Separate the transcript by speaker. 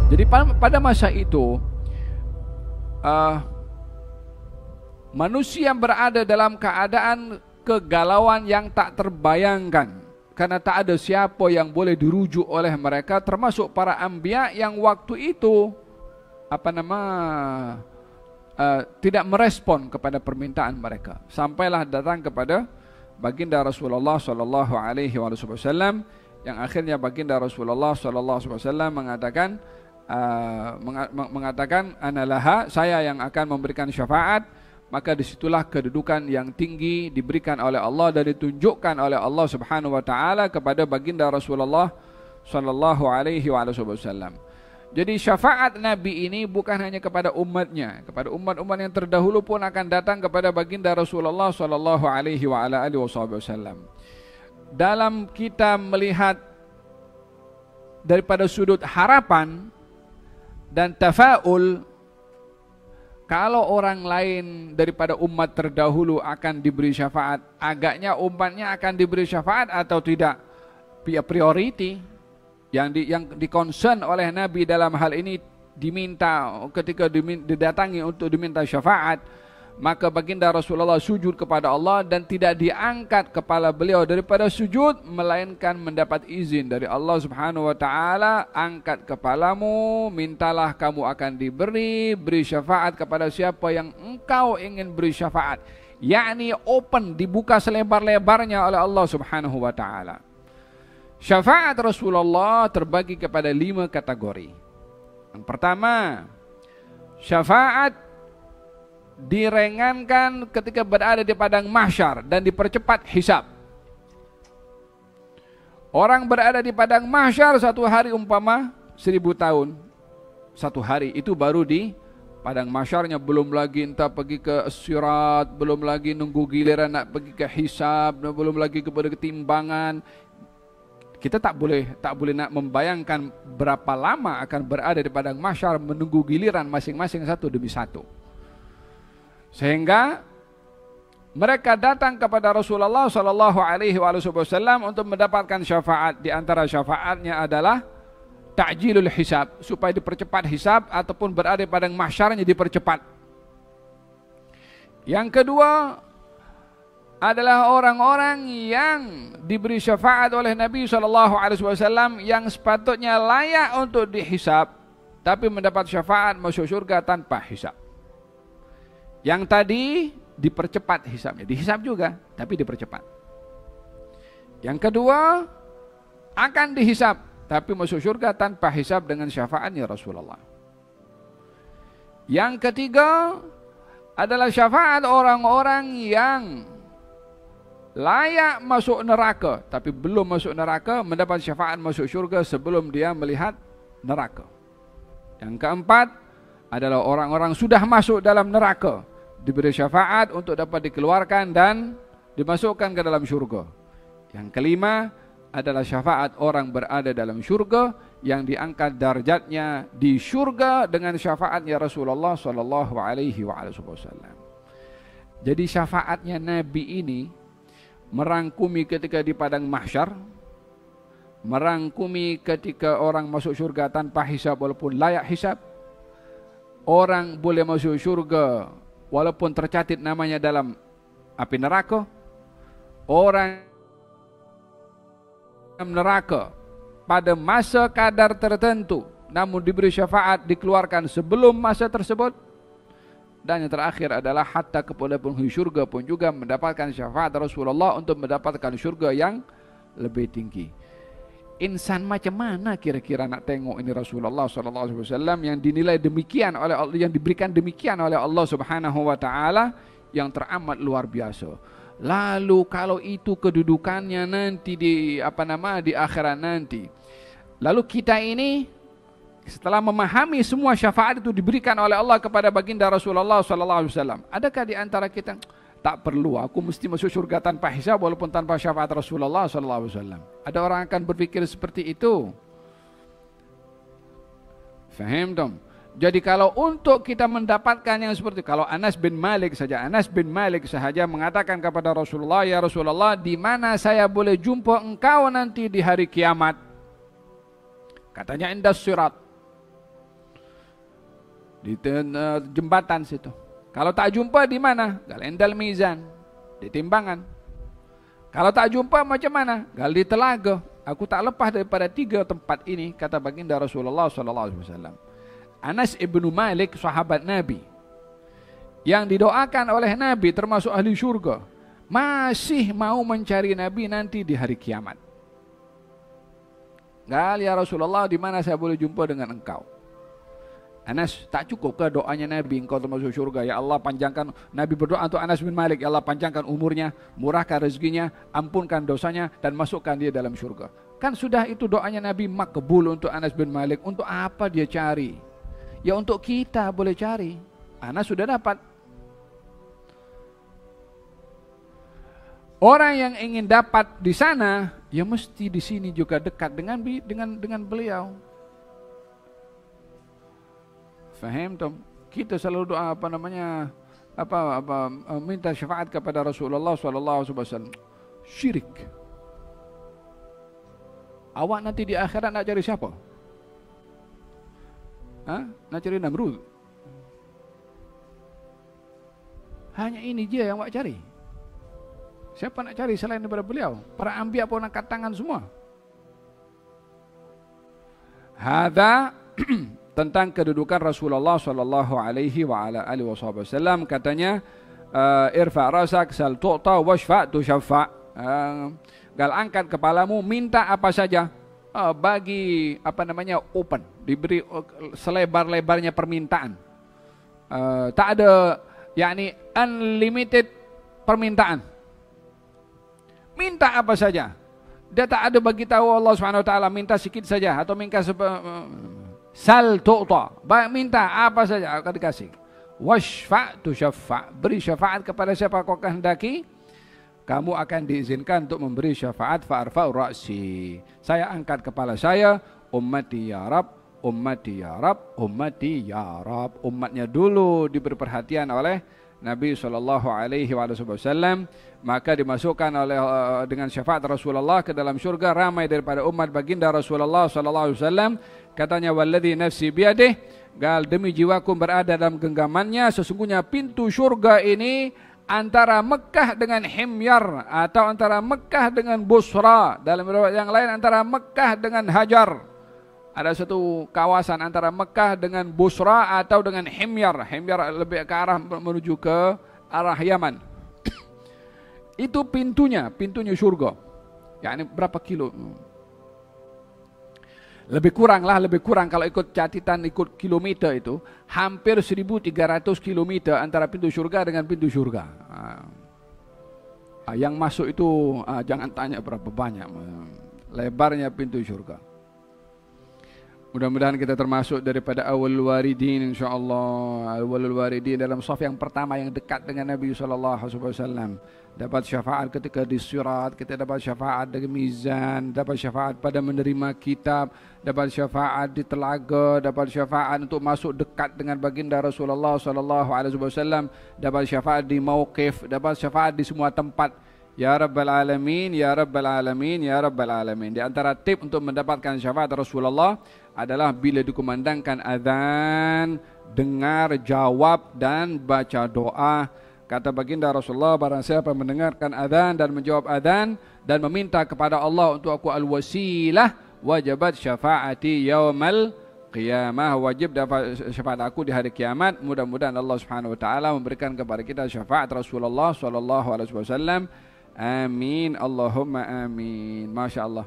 Speaker 1: Jadi pada masa itu manusia berada dalam keadaan kegalauan yang tak terbayangkan, karena tak ada siapa yang boleh dirujuk oleh mereka, termasuk para anbiya yang waktu itu tidak merespon kepada permintaan mereka. Sampailah datang kepada baginda Rasulullah sallallahu alaihi wasallam, yang akhirnya baginda Rasulullah sallallahu alaihi wasallam mengatakan analaha, saya yang akan memberikan syafaat. Maka disitulah kedudukan yang tinggi diberikan oleh Allah dan ditunjukkan oleh Allah Subhanahu wa taala kepada baginda Rasulullah sallallahu alaihi wasallam. Jadi syafaat Nabi ini bukan hanya kepada umatnya, kepada umat-umat yang terdahulu pun akan datang kepada baginda Rasulullah sallallahu alaihi wasallam. Dalam kita melihat daripada sudut harapan dan tafaul, kalau orang lain daripada umat terdahulu akan diberi syafaat, agaknya umatnya akan diberi syafaat atau tidak? Priority yang di-concern oleh Nabi dalam hal ini diminta, ketika didatangi untuk diminta syafaat, maka baginda Rasulullah sujud kepada Allah dan tidak diangkat kepala beliau daripada sujud, melainkan mendapat izin dari Allah Subhanahu wa taala, angkat kepalamu, mintalah kamu akan diberi, beri syafaat kepada siapa yang engkau ingin beri syafaat. Yakni open, dibuka selebar-lebarnya oleh Allah Subhanahu wa taala. Syafaat Rasulullah terbagi kepada 5 kategori. Yang pertama, syafaat diringankan ketika berada di padang mahsyar dan dipercepat hisab. Orang berada di padang mahsyar satu hari umpama 1000 tahun. Satu hari itu baru di padang mahsyarnya, belum lagi entah pergi ke sirat, belum lagi nunggu giliran nak pergi ke hisab, belum lagi kepada ketimbangan. Kita tak boleh nak membayangkan berapa lama akan berada di padang mahsyar menunggu giliran masing-masing satu demi satu. Sehingga mereka datang kepada Rasulullah sallallahu alaihi wasallam untuk mendapatkan syafaat. Di antara syafaatnya adalah ta'jilul hisab, supaya dipercepat hisab ataupun berada di padang mahsyarnya dipercepat. Yang kedua adalah orang-orang yang diberi syafaat oleh Nabi sallallahu alaihi wasallam yang sepatutnya layak untuk dihisab, tapi mendapat syafaat masuk surga tanpa hisab. Yang tadi dipercepat hisabnya, dihisab juga tapi dipercepat. Yang kedua akan dihisab tapi masuk surga tanpa hisab dengan syafaatnya Rasulullah. Yang ketiga adalah syafaat orang-orang yang layak masuk neraka tapi belum masuk neraka, mendapat syafaat masuk surga sebelum dia melihat neraka. Yang keempat adalah orang-orang sudah masuk dalam neraka, diberi syafaat untuk dapat dikeluarkan dan dimasukkan ke dalam syurga. Yang kelima adalah syafaat orang berada dalam syurga yang diangkat darjatnya di syurga dengan syafaatnya Rasulullah sallallahu alaihi wasallam. Jadi syafaatnya Nabi ini merangkumi ketika di padang mahsyar, merangkumi ketika orang masuk syurga tanpa hisab walaupun layak hisab. Orang boleh masuk syurga walaupun tercatat namanya dalam api neraka. Orang neraka pada masa kadar tertentu namun diberi syafaat dikeluarkan sebelum masa tersebut. Dan yang terakhir adalah hatta kepada penghuni syurga pun juga mendapatkan syafaat Rasulullah untuk mendapatkan syurga yang lebih tinggi. Insan macam mana kira-kira nak tengok ini Rasulullah SAW yang dinilai demikian oleh Allah, yang diberikan demikian oleh Allah Subhanahu wa taala, yang teramat luar biasa. Lalu kalau itu kedudukannya nanti di akhirat nanti. Lalu kita ini setelah memahami semua syafaat itu diberikan oleh Allah kepada baginda Rasulullah SAW, adakah di antara kita tak perlu aku mesti masuk surga tanpa hisab walaupun tanpa syafaat Rasulullah SAW? Ada orang akan berpikir seperti itu. Faham dong? Jadi kalau untuk kita mendapatkan yang seperti, kalau Anas bin Malik sahaja mengatakan kepada Rasulullah, ya Rasulullah, di mana saya boleh jumpa engkau nanti di hari kiamat? Katanya indas sirat. di jembatan situ. Kalau tak jumpa di mana? Gal endal mizan, di timbangan. Kalau tak jumpa macam mana? Gal di telaga. Aku tak lepas daripada 3 tempat ini, kata baginda Rasulullah SAW. Anas ibnu Malik, sahabat Nabi, yang didoakan oleh Nabi termasuk ahli syurga, masih mau mencari Nabi nanti di hari kiamat. Gal, ya Rasulullah, di mana saya boleh jumpa dengan engkau? Anas, tak cukup ke doanya Nabi, engkau termasuk syurga? Ya Allah, panjangkan. Nabi berdoa untuk Anas bin Malik, ya Allah, panjangkan umurnya, murahkan rezekinya, ampunkan dosanya, dan masukkan dia dalam syurga. Kan sudah itu doanya Nabi makbul untuk Anas bin Malik. Untuk apa dia cari? Ya untuk kita boleh cari. Anas sudah dapat. Orang yang ingin dapat di sana, ya mesti di sini juga dekat dengan beliau. Faham tom? Kita selalu doa minta syafaat kepada Rasulullah SAW. Syirik. Awak nanti di akhirat nak cari siapa? Nak cari Namrud? Hanya ini dia yang awak cari. Siapa nak cari selain daripada beliau? Para anbiya pun angkat tangan semua. Hadza tentang kedudukan Rasulullah sallallahu alaihi wa ala alihi wasallam, katanya irfa rasak sal tu'ta washfa tushaffa. Gal angkat kepalamu, minta apa saja, bagi open, diberi selebar-lebarnya permintaan. Tak ada unlimited permintaan. Minta apa saja. Dia tak ada bagi tahu Allah Subhanahu wa taala minta sikit saja atau minta sal tu'ta, minta apa saja akan dikasih. Washfa' tushaffa', beri syafaat kepada siapa kau kehendaki, kamu akan diizinkan untuk memberi syafaat. Fa'arfa'u ra'si, saya angkat kepala saya, ummati ya Rab, ummati ya Rab, ummati ya Rab. Umatnya dulu diberi perhatian oleh Nabi SAW, maka dimasukkan dengan syafaat Rasulullah ke dalam syurga ramai daripada umat baginda Rasulullah SAW. Katanya, walladzi nafsi biyadih, gal demi jiwaku berada dalam genggamannya, sesungguhnya pintu syurga ini antara Mekah dengan Himyar, atau antara Mekah dengan Busra, dalam riwayat yang lain antara Mekah dengan Hajar. Ada satu kawasan antara Mekah dengan Busra atau dengan Himyar. Himyar lebih ke arah menuju ke arah Yaman. Itu pintunya syurga. Yani berapa kilo? Lebih kurang kalau ikut catatan, ikut kilometer itu hampir 1.300 kilometer antara pintu syurga dengan pintu syurga. Yang masuk itu jangan tanya berapa banyak lebarnya pintu syurga. Mudah-mudahan kita termasuk daripada awalul waridin, insyaallah. Awalul waridin dalam saf yang pertama yang dekat dengan Nabi SAW. Dapat syafaat ketika di sirat, kita dapat syafaat di mizan, dapat syafaat pada menerima kitab, dapat syafaat di telaga, dapat syafaat untuk masuk dekat dengan baginda Rasulullah SAW, dapat syafaat di mauqif, dapat syafaat di semua tempat. Ya Rabbal Alamin, Ya Rabbal Alamin, Ya Rabbal Alamin. Di antara tip untuk mendapatkan syafaat Rasulullah adalah bila dikumandangkan azan, dengar, jawab dan baca doa. Kata baginda Rasulullah, barang siapa mendengarkan azan dan menjawab azan dan meminta kepada Allah untuk aku al-wasilah, wajibat syafaati yaumal qiyamah, wajib dapat syafaat aku di hari kiamat. Mudah-mudahan Allah Subhanahu wa taala memberikan kepada kita syafaat Rasulullah sallallahu alaihi wasallam. Amin, Allahumma amin. Masya Allah.